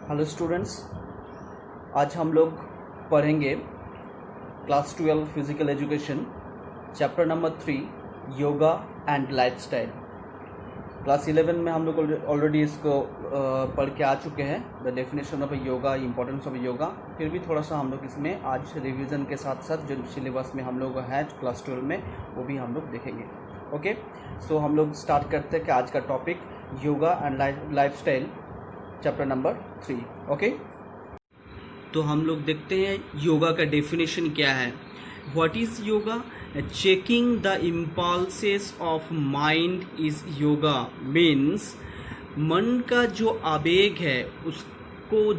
Hello students, आज हम लोग पढ़ेंगे class 12 physical education chapter number 3 yoga and lifestyle. Class 11 में हम लोग ऑलरेडी इसको पढ़ के आ चुके हैं, the definition of yoga, importance of yoga. फिर भी थोड़ा सा हम लोग इसमें आज रिवीजन के साथ साथ जो सिलेबस में हम लोग है क्लास 12 में वो भी हम लोग देखेंगे। ओके, सो हम लोग स्टार्ट करते हैं कि आज का topic yoga and lifestyle chapter number 3। Okay, तो हम लोग देखते हैं योगा का डेफिनेशन क्या है। What is yoga? Checking the impulses of mind is yoga. Means मन का जो आवेग है उसको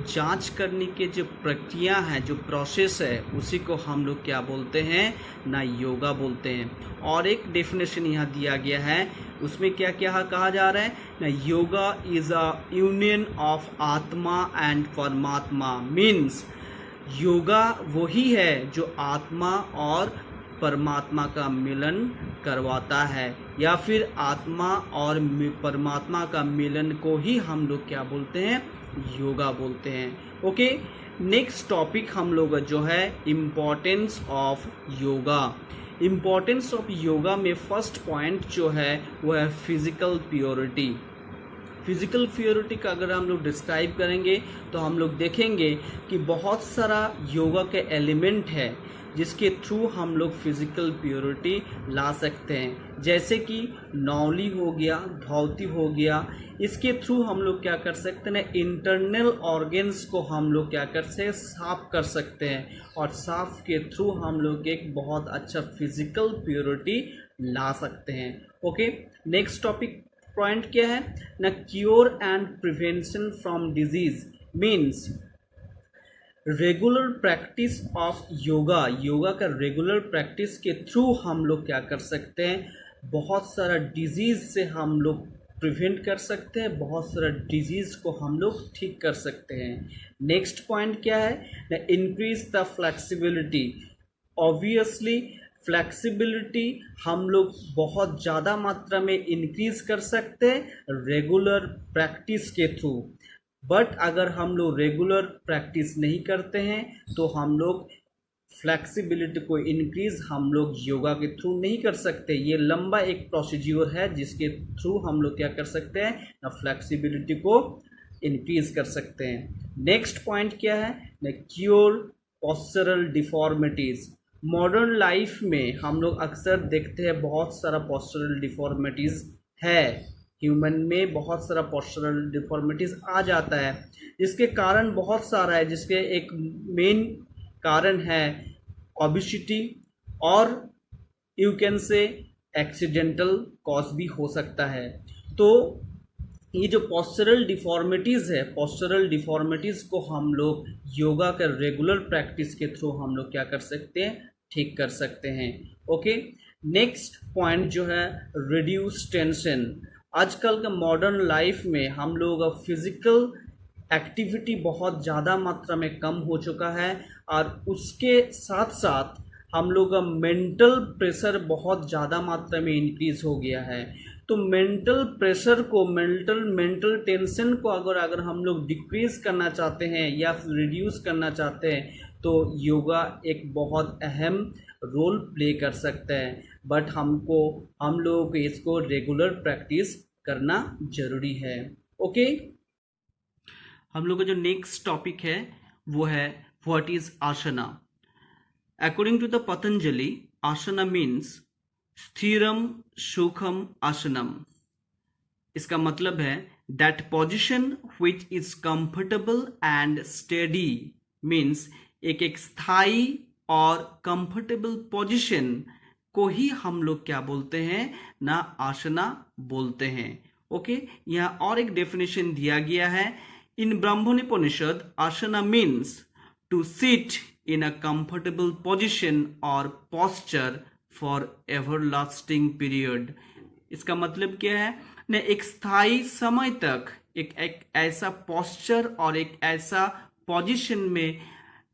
जांच करने के जो प्रक्रिया है, जो प्रोसेस है, उसी को हम लोग क्या बोलते हैं ना, योगा बोलते हैं। और एक डेफिनेशन यहाँ दिया गया है, उसमें क्या क्या कहा जा रहा है ना, yoga is a union of आत्मा एंड परमात्मा। मीन्स योगा वही है जो आत्मा और परमात्मा का मिलन करवाता है, या फिर आत्मा और परमात्मा का मिलन को ही हम लोग क्या बोलते हैं, योगा बोलते हैं। ओके, नेक्स्ट टॉपिक हम लोग जो है importance of yoga. Importance of yoga में फर्स्ट पॉइंट जो है वो है फिजिकल प्योरिटी। फिजिकल प्योरिटी का अगर हम लोग डिस्क्राइब करेंगे तो हम लोग देखेंगे कि बहुत सारा योगा के एलिमेंट है जिसके थ्रू हम लोग फिजिकल प्योरिटी ला सकते हैं, जैसे कि नौली हो गया, धौती हो गया। इसके थ्रू हम लोग क्या कर सकते हैं, इंटरनल ऑर्गन्स को हम लोग क्या कर सकते हैं, साफ कर सकते हैं, और साफ के थ्रू हम लोग एक बहुत अच्छा फिजिकल प्योरिटी ला सकते हैं। ओके, नेक्स्ट टॉपिक पॉइंट क्या है ना, cure and prevention from disease. Means regular practice of yoga, yoga का रेगुलर प्रैक्टिस के थ्रू हम लोग क्या कर सकते हैं, बहुत सारा डिजीज से हम लोग प्रिवेंट कर सकते हैं, बहुत सारा डिजीज को हम लोग ठीक कर सकते हैं। नेक्स्ट पॉइंट क्या है ना, increase the flexibility. Obviously flexibility हम लोग बहुत ज़्यादा मात्रा में इंक्रीज कर सकते हैं रेगुलर प्रैक्टिस के थ्रू। बट अगर हम लोग रेगुलर प्रैक्टिस नहीं करते हैं तो हम लोग फ्लेक्सिबिलिटी को इंक्रीज हम लोग योगा के थ्रू नहीं कर सकते। ये लंबा एक प्रोसीड्यूर है जिसके थ्रू हम लोग क्या कर सकते हैं ना, फ्लेक्सिबिलिटी को इंक्रीज कर सकते हैं। नेक्स्ट पॉइंट क्या है ना, cure postural deformities. Modern life में हम लोग अक्सर देखते हैं बहुत सारा पोस्चरल डिफॉर्मिटीज है, ह्यूमन में बहुत सारा पोस्चरल डिफॉर्मिटीज आ जाता है, जिसके कारण बहुत सारा है, जिसके एक मेन कारण है ओबेसिटी, और you can say accidental cause भी हो सकता है। तो ये जो पोस्चरल डिफॉर्मिटीज़ है, पोस्चरल डिफॉर्मिटीज़ को हम लोग योगा का रेगुलर प्रैक्टिस के थ्रू हम लोग क्या कर सकते हैं, ठीक कर सकते हैं। ओके, नेक्स्ट पॉइंट जो है रिड्यूस टेंशन। आजकल के मॉडर्न लाइफ में हम लोग फिजिकल एक्टिविटी बहुत ज़्यादा मात्रा में कम हो चुका है, और उसके साथ साथ हम लोग का मेंटल प्रेशर बहुत ज़्यादा मात्रा में इंक्रीज हो गया है। तो मेंटल प्रेशर को, मेंटल टेंशन को अगर हम लोग डिक्रीज करना चाहते हैं या रिड्यूस करना चाहते हैं तो योगा एक बहुत अहम रोल प्ले कर सकता है। बट हम लोगों को इसको रेगुलर प्रैक्टिस करना जरूरी है। ओके, हम लोग का जो नेक्स्ट टॉपिक है वो है what is asana. According to the Patanjali, asana means स्थिरम सुखम आसनम। इसका मतलब है that position which is comfortable and steady. Means एक स्थायी और कंफर्टेबल पोजिशन को ही हम लोग क्या बोलते हैं ना, आसना बोलते हैं। ओके, यहाँ और एक डेफिनेशन दिया गया है in Brahmopanishad. Asana means to sit in a comfortable position और पोस्चर फॉर एवरलास्टिंग पीरियड। इसका मतलब क्या है ना, एक स्थायी समय तक एक ऐसा पोस्चर और एक ऐसा पोजीशन में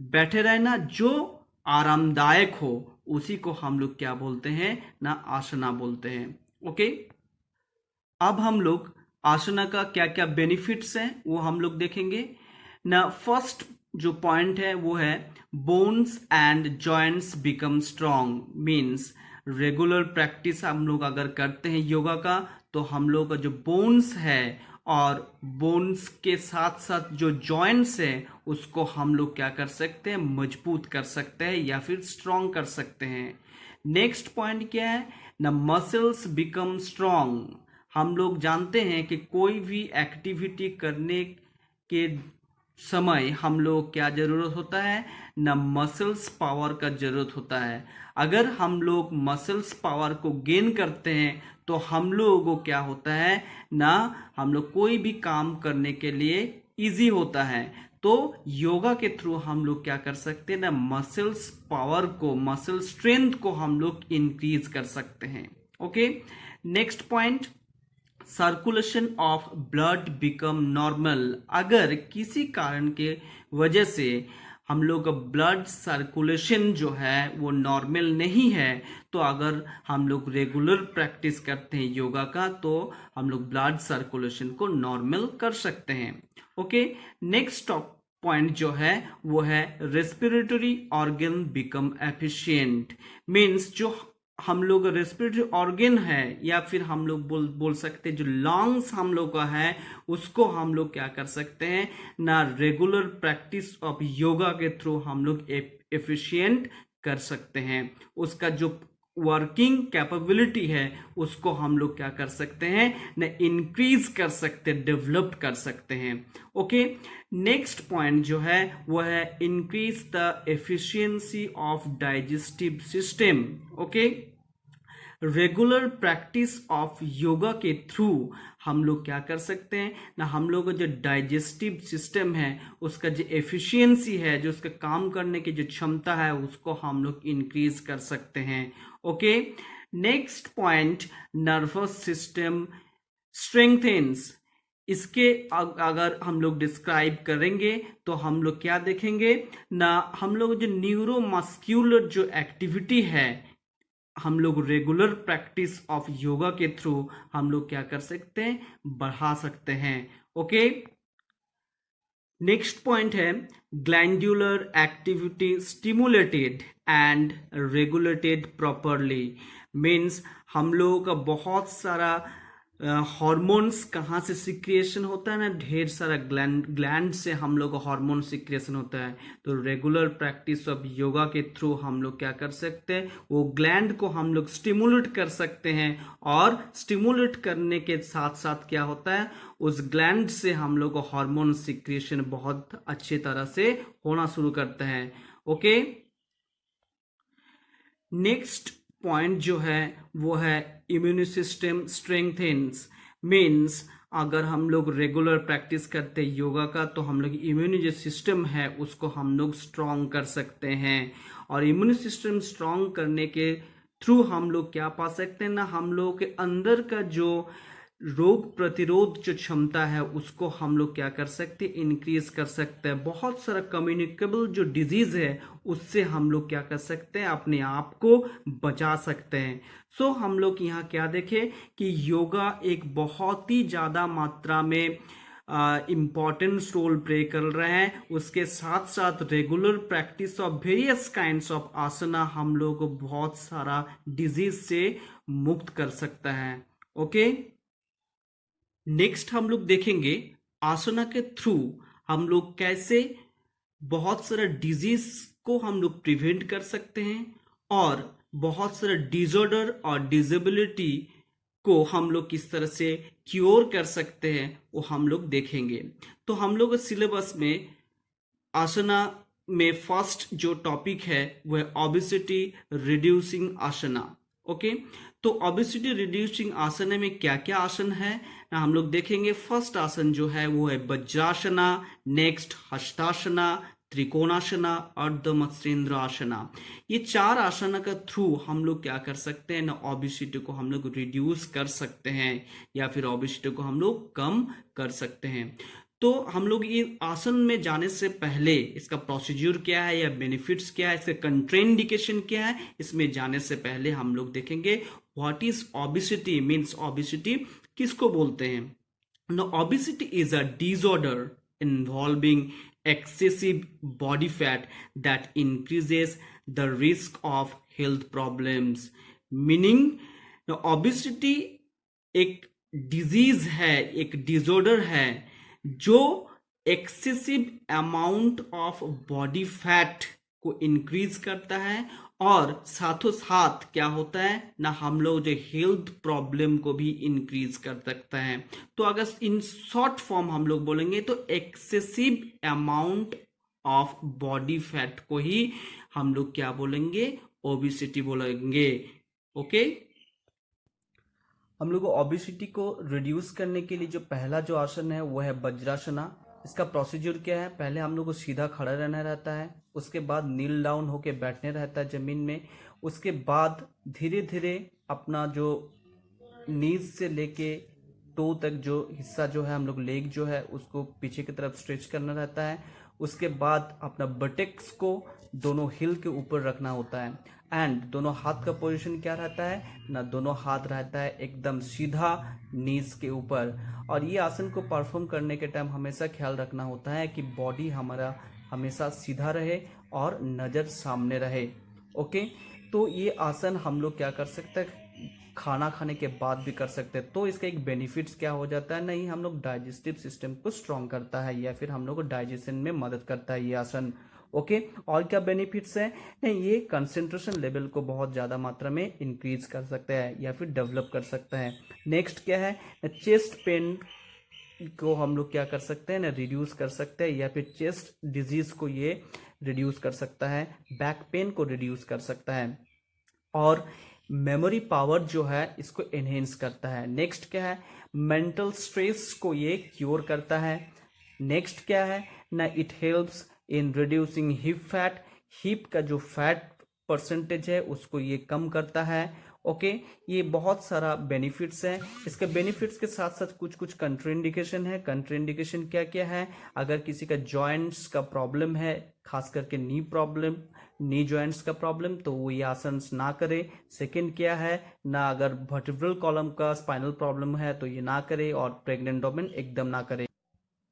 बैठे रहना जो आरामदायक हो, उसी को हम लोग क्या बोलते हैं ना, आसना बोलते हैं। ओके, अब हम लोग आसना का क्या क्या बेनिफिट्स हैं वो हम लोग देखेंगे। ना फर्स्ट जो पॉइंट है वो है bones and joints become strong, means regular practice हम लोग अगर करते हैं योगा का तो हम लोग का जो बोन्स है और बोन्स के साथ साथ जो जॉइंट्स है उसको हम लोग क्या कर सकते हैं, मजबूत कर सकते हैं या फिर स्ट्रॉन्ग कर सकते हैं। नेक्स्ट पॉइंट क्या है ना, मसल्स बिकम स्ट्रॉन्ग। हम लोग जानते हैं कि कोई भी एक्टिविटी करने के समय हम लोग क्या जरूरत होता है ना, मसल्स पावर का जरूरत होता है। अगर हम लोग मसल्स पावर को गेन करते हैं तो हम लोगों को क्या होता है ना, हम लोग कोई भी काम करने के लिए इजी होता है। तो योगा के थ्रू हम लोग क्या कर सकते हैं ना, मसल्स पावर को, मसल स्ट्रेंथ को हम लोग इंक्रीज कर सकते हैं। Okay, next point, circulation of blood become normal. अगर किसी कारण के वजह से हम लोग का ब्लड सर्कुलेशन जो है वो नॉर्मल नहीं है, तो अगर हम लोग रेगुलर प्रैक्टिस करते हैं योगा का तो हम लोग ब्लड सर्कुलेशन को नॉर्मल कर सकते हैं। ओके, नेक्स्ट पॉइंट जो है वो है respiratory organ become efficient, means जो हम लोग रेस्पिरेटरी ऑर्गन है या फिर हम लोग बोल सकते हैं जो लंग्स हम लोग का है उसको हम लोग क्या कर सकते हैं ना, रेगुलर प्रैक्टिस ऑफ योगा के थ्रू हम लोग एफिशिएंट कर सकते हैं। उसका जो वर्किंग कैपेबिलिटी है उसको हम लोग क्या कर सकते हैं ना, इंक्रीज कर सकते, डेवलप कर सकते हैं। ओके, नेक्स्ट पॉइंट जो है वो है increase the efficiency of digestive system. Okay, regular practice of yoga के थ्रू हम लोग क्या कर सकते हैं ना, हम लोग का जो डाइजेस्टिव सिस्टम है उसका जो एफिशिएंसी है, जो उसका काम करने की जो क्षमता है उसको हम लोग इंक्रीज कर सकते हैं। Okay, next point, nervous system strengthens. इसके अगर हम लोग डिस्क्राइब करेंगे तो हम लोग क्या देखेंगे ना, हम लोग जो न्यूरोमस्क्यूलर जो एक्टिविटी है हम लोग रेगुलर प्रैक्टिस ऑफ योगा के थ्रू हम लोग क्या कर सकते हैं, बढ़ा सकते हैं। ओके, नेक्स्ट पॉइंट है glandular activity stimulated and regulated properly, means हम लोगों का बहुत सारा हार्मोन्स कहाँ से सिक्रिएशन होता है ना, ढेर सारा ग्लैंड से हम लोग का हार्मोन सिक्रिएशन होता है। तो रेगुलर प्रैक्टिस ऑफ योगा के थ्रू हम लोग क्या कर सकते हैं, वो ग्लैंड को हम लोग स्टिमुलेट कर सकते हैं और स्टिमुलेट करने के साथ साथ क्या होता है, उस ग्लैंड से हम लोग को हार्मोन सिक्रिएशन बहुत अच्छी तरह से होना शुरू करता है। ओके, नेक्स्ट पॉइंट जो है वो है इम्यून सिस्टम स्ट्रेंथेन्स, मीन्स अगर हम लोग रेगुलर प्रैक्टिस करते हैं योगा का तो हम लोग इम्यून जो सिस्टम है उसको हम लोग स्ट्रॉन्ग कर सकते हैं। और इम्यून सिस्टम स्ट्रॉन्ग करने के थ्रू हम लोग क्या पा सकते हैं ना, हम लोग के अंदर का जो रोग प्रतिरोध जो क्षमता है उसको हम लोग क्या कर सकते हैं, इंक्रीज कर सकते हैं। बहुत सारा कम्युनिकेबल जो डिजीज है उससे हम लोग क्या कर सकते हैं, अपने आप को बचा सकते हैं। सो हम लोग यहाँ क्या देखें कि योगा एक बहुत ही ज़्यादा मात्रा में इम्पॉर्टेंट रोल प्ले कर रहे हैं। उसके साथ साथ regular practice of various kinds of asana हम लोग को बहुत सारा डिजीज से मुक्त कर सकता है। ओके, नेक्स्ट हम लोग देखेंगे आसना के थ्रू हम लोग कैसे बहुत सारा डिजीज को हम लोग प्रिवेंट कर सकते हैं और बहुत सारा डिसऑर्डर और डिसेबिलिटी को हम लोग किस तरह से क्योर कर सकते हैं वो हम लोग देखेंगे। तो हम लोग सिलेबस में आसना में फर्स्ट जो टॉपिक है वो है ओबेसिटी रिड्यूसिंग आसना। ओके, तो ओबेसिटी रिड्यूसिंग आसन में क्या क्या आसन है ना हम लोग देखेंगे। फर्स्ट आसन जो है वो है वज्रासना, नेक्स्ट हस्तासना, त्रिकोणासना और अर्धमत्स्येंद्र आसना। ये चार आसना का थ्रू हम लोग क्या कर सकते हैं ना, ओबेसिटी को हम लोग रिड्यूस कर सकते हैं या फिर ओबेसिटी को हम लोग कम कर सकते हैं। तो हम लोग ये आसन में जाने से पहले इसका प्रोसीड्यूर क्या है या बेनिफिट्स क्या है, इसका कंट्राइंडिकेशन क्या है, इसमें जाने से पहले हम लोग देखेंगे what is obesity, means obesity किसको बोलते हैं। No, obesity is a disorder involving excessive body fat that increases the risk of health problems. Meaning obesity एक डिजीज है, एक डिसऑर्डर है जो excessive amount of body fat को इंक्रीज करता है और साथों साथ क्या होता है ना, हम लोग जो हेल्थ प्रॉब्लम को भी इंक्रीज कर सकता है। तो अगर इन शॉर्ट फॉर्म हम लोग बोलेंगे तो excessive amount of body fat को ही हम लोग क्या बोलेंगे, ओबिसिटी बोलेंगे। ओके, हम लोग ओबिसिटी को रिड्यूस करने के लिए जो पहला जो आसन है वो है वज्रासना। इसका प्रोसीजर क्या है, पहले हम लोग को सीधा खड़ा रहना रहता है, उसके बाद नील डाउन होके बैठने रहता है जमीन में, उसके बाद धीरे धीरे अपना जो नीज से लेके टो तक जो हिस्सा जो है हम लोग लेग जो है उसको पीछे की तरफ स्ट्रेच करना रहता है। उसके बाद अपना बटेक्स को दोनों हिल के ऊपर रखना होता है एंड दोनों हाथ का पोजीशन क्या रहता है ना, दोनों हाथ रहता है एकदम सीधा नीज के ऊपर। और ये आसन को परफॉर्म करने के टाइम हमेशा ख्याल रखना होता है कि बॉडी हमारा हमेशा सीधा रहे और नज़र सामने रहे। ओके, तो ये आसन हम लोग क्या कर सकते हैं, खाना खाने के बाद भी कर सकते हैं। तो इसका एक बेनिफिट्स क्या हो जाता है, नहीं हम लोग डाइजेस्टिव सिस्टम को स्ट्रॉन्ग करता है या फिर हम लोग को डाइजेशन में मदद करता है ये आसन। ओके, और क्या बेनिफिट्स है, नहीं ये कंसंट्रेशन लेवल को बहुत ज़्यादा मात्रा में इंक्रीज कर सकता है या फिर डेवलप कर सकता है। नेक्स्ट क्या है, चेस्ट पेन को हम लोग क्या कर सकते हैं ना, रिड्यूस कर सकते हैं या फिर चेस्ट डिजीज को ये रिड्यूस कर सकता है, बैक पेन को रिड्यूस कर सकता है और मेमोरी पावर जो है इसको एनहेंस करता है। नेक्स्ट क्या है, मेंटल स्ट्रेस को ये क्योर करता है। नेक्स्ट क्या है ना, it helps in reducing hip fat, hip का जो फैट परसेंटेज है उसको ये कम करता है। ओके, ये बहुत सारा बेनिफिट्स है। इसके बेनिफिट्स के साथ साथ कुछ कुछ कंट्राइंडिकेशन है। कंट्राइंडिकेशन क्या क्या है, अगर किसी का जॉइंट्स का प्रॉब्लम है, खास करके नी प्रॉब्लम, नी जॉइंट्स का प्रॉब्लम, तो वो ये आसन ना करे। सेकंड क्या है ना, अगर वर्टिब्रल कॉलम का स्पाइनल प्रॉब्लम है तो ये ना करे और प्रेग्नेंट वुमेन एकदम ना करे।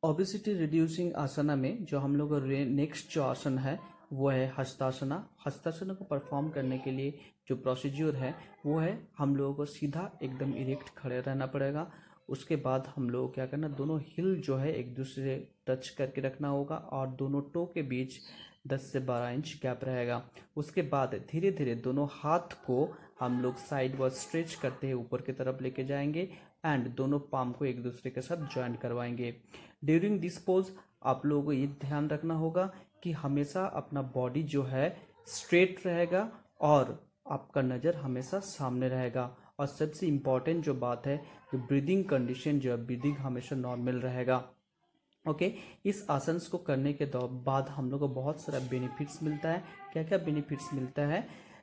ओबेसिटी रिड्यूसिंग आसना में जो हम लोग नेक्स्ट जो आसन है वो है हस्तासना। हस्तासना को परफॉर्म करने के लिए जो प्रोसीजर है वो है हम लोगों को सीधा एकदम इरेक्ट खड़े रहना पड़ेगा। उसके बाद हम लोग क्या करना, दोनों हिल जो है एक दूसरे से टच करके रखना होगा और दोनों टो के बीच 10 से 12 इंच गैप रहेगा। उसके बाद धीरे धीरे दोनों हाथ को हम लोग साइड व स्ट्रेच करते हुए ऊपर की तरफ लेके जाएंगे एंड दोनों पाम को एक दूसरे के साथ ज्वाइंट करवाएंगे। ड्यूरिंग दिस पोज आप लोगों को ये ध्यान रखना होगा कि हमेशा अपना बॉडी जो है स्ट्रेट रहेगा और आपका नज़र हमेशा सामने रहेगा। और सबसे इम्पॉर्टेंट जो बात है, जो ब्रीदिंग कंडीशन जो है, ब्रीदिंग हमेशा नॉर्मल रहेगा। ओके, इस आसन को करने के बाद हम लोग को बहुत सारा बेनिफिट्स मिलता है। क्या क्या बेनिफिट्स मिलता है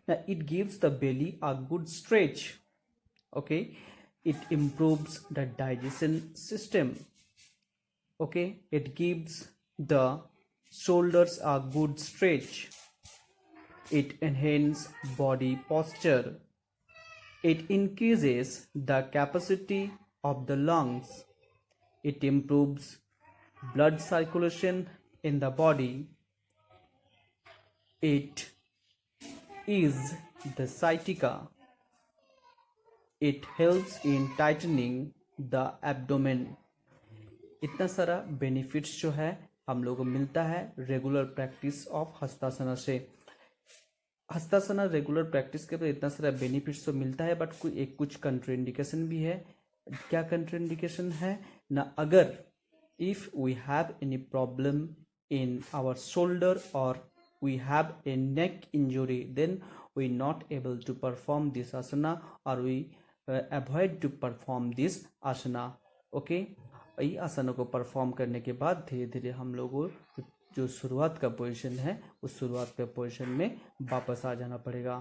ना, it gives the belly a good stretch. Okay, it improves the digestion system. Okay, it gives the shoulders a good stretch. It enhances body posture. It increases the capacity of the lungs. It improves blood circulation in the body. It is the sciatica. It helps in tightening the abdomen. इतना सारा benefits जो है हम लोगों को मिलता है regular practice of हस्तासना से। हस्तासना रेगुलर प्रैक्टिस के बाद इतना सारा बेनिफिट्स तो मिलता है, बट कुछ कंट्राइंडिकेशन भी है। क्या कंट्राइंडिकेशन है ना, अगर if we have any problem in our shoulder और we have a neck injury, then we not able to perform this asana और we avoid to perform this asana. Okay, ये आसनों को परफॉर्म करने के बाद धीरे धीरे हम लोगों को जो शुरुआत का पोजीशन है उस शुरुआत के पोजीशन में वापस आ जाना पड़ेगा।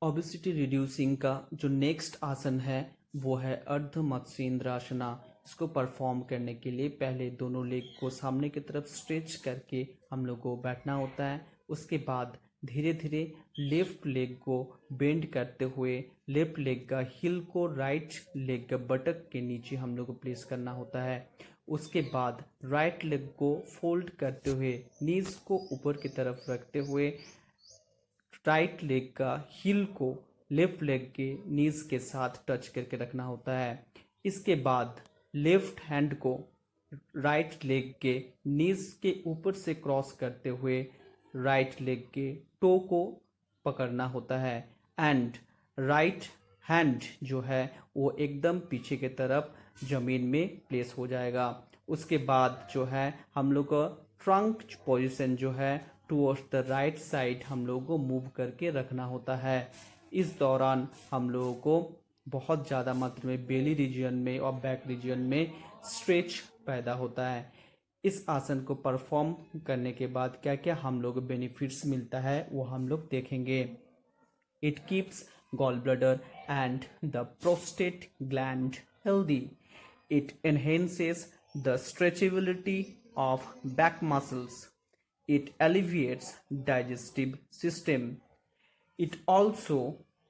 ओबेसिटी रिड्यूसिंग का जो नेक्स्ट आसन है वो है अर्ध मत्स्येंद्रासना। इसको परफॉर्म करने के लिए पहले दोनों लेग को सामने की तरफ स्ट्रेच करके हम लोग को बैठना होता है। उसके बाद धीरे धीरे लेफ्ट लेग को बेंड करते हुए लेफ्ट लेग का हिल को राइट लेग का बटक के नीचे हम लोग को प्लेस करना होता है। उसके बाद राइट लेग को फोल्ड करते हुए नीज को ऊपर की तरफ रखते हुए राइट लेग का हील को लेफ्ट लेग के नीज के साथ टच करके रखना होता है। इसके बाद लेफ्ट हैंड को राइट लेग के नीज के ऊपर से क्रॉस करते हुए राइट लेग के टो को पकड़ना होता है एंड राइट हैंड जो है वो एकदम पीछे की तरफ जमीन में प्लेस हो जाएगा। उसके बाद जो है हम लोग का ट्रंक पोजीशन जो है टुवर्ड्स द राइट साइड हम लोगों को मूव करके रखना होता है। इस दौरान हम लोगों को बहुत ज़्यादा मात्रा में बेली रीजन में और बैक रीजन में स्ट्रेच पैदा होता है। इस आसन को परफॉर्म करने के बाद क्या क्या हम लोग बेनिफिट्स मिलता है वो हम लोग देखेंगे। It keeps gallbladder and the prostate gland healthy. It enhances the stretchability of back muscles. It alleviates digestive system. It also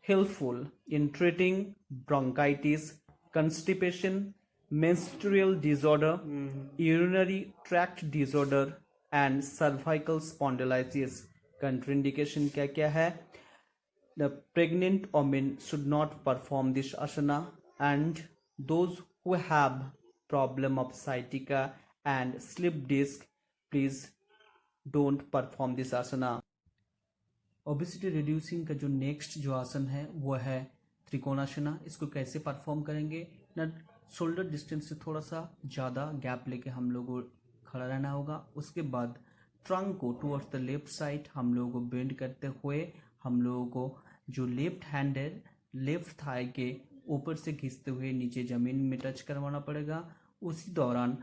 helpful in treating bronchitis, constipation, menstrual disorder, urinary tract disorder and cervical spondylitis. Contraindication क्या क्या है? The pregnant women should not perform this asana, and those who have problem of sciatica and slip disc, please don't perform this asana. Obesity reducing का जो next जो आसन है वो है त्रिकोणासना। इसको कैसे परफॉर्म करेंगे ना, शोल्डर डिस्टेंस से थोड़ा सा ज़्यादा गैप लेके हम लोग को खड़ा रहना होगा। उसके बाद ट्रंक को टुवर्ड्स द लेफ्ट साइड हम लोगों को बेंड करते हुए हम लोगों को जो लेफ्ट हैंड है लेफ्ट थाई के ऊपर से खींचते हुए नीचे ज़मीन में टच करवाना पड़ेगा। उसी दौरान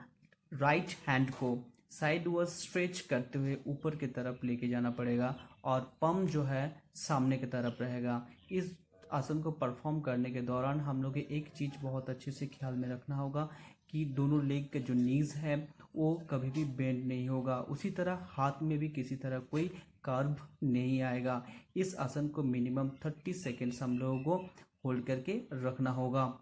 राइट हैंड को साइड वर्ड स्ट्रेच करते हुए ऊपर की तरफ लेके जाना पड़ेगा और पम जो है सामने की तरफ रहेगा। इस आसन को परफॉर्म करने के दौरान हम लोग एक चीज़ बहुत अच्छे से ख्याल में रखना होगा कि दोनों लेग के जो नीज है वो कभी भी बेंड नहीं होगा। उसी तरह हाथ में भी किसी तरह कोई कर्व नहीं आएगा। इस आसन को मिनिमम 30 सेकेंड्स हम लोगों को होल्ड करके रखना होगा।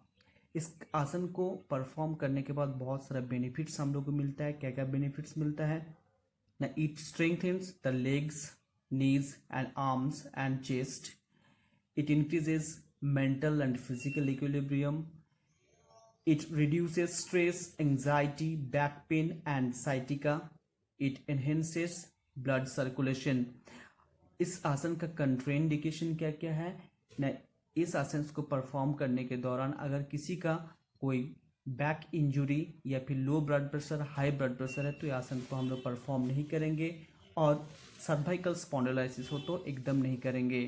इस आसन को परफॉर्म करने के बाद बहुत सारा बेनिफिट्स हम लोग को मिलता है। क्या क्या बेनिफिट्स मिलता है ना, it strengthens the legs, knees and arms and chest. It increases mental and physical equilibrium. It reduces stress, anxiety, back pain and sciatica. It enhances blood circulation. इस आसन का कंट्राइंडिकेशन क्या क्या है ना, इस आसन को परफॉर्म करने के दौरान अगर किसी का कोई बैक इंजुरी या फिर low blood pressure, high blood pressure है तो ये आसन को हम लोग परफॉर्म नहीं करेंगे, और सर्वाइकल स्पॉन्डिलाइसिस हो तो एकदम नहीं करेंगे।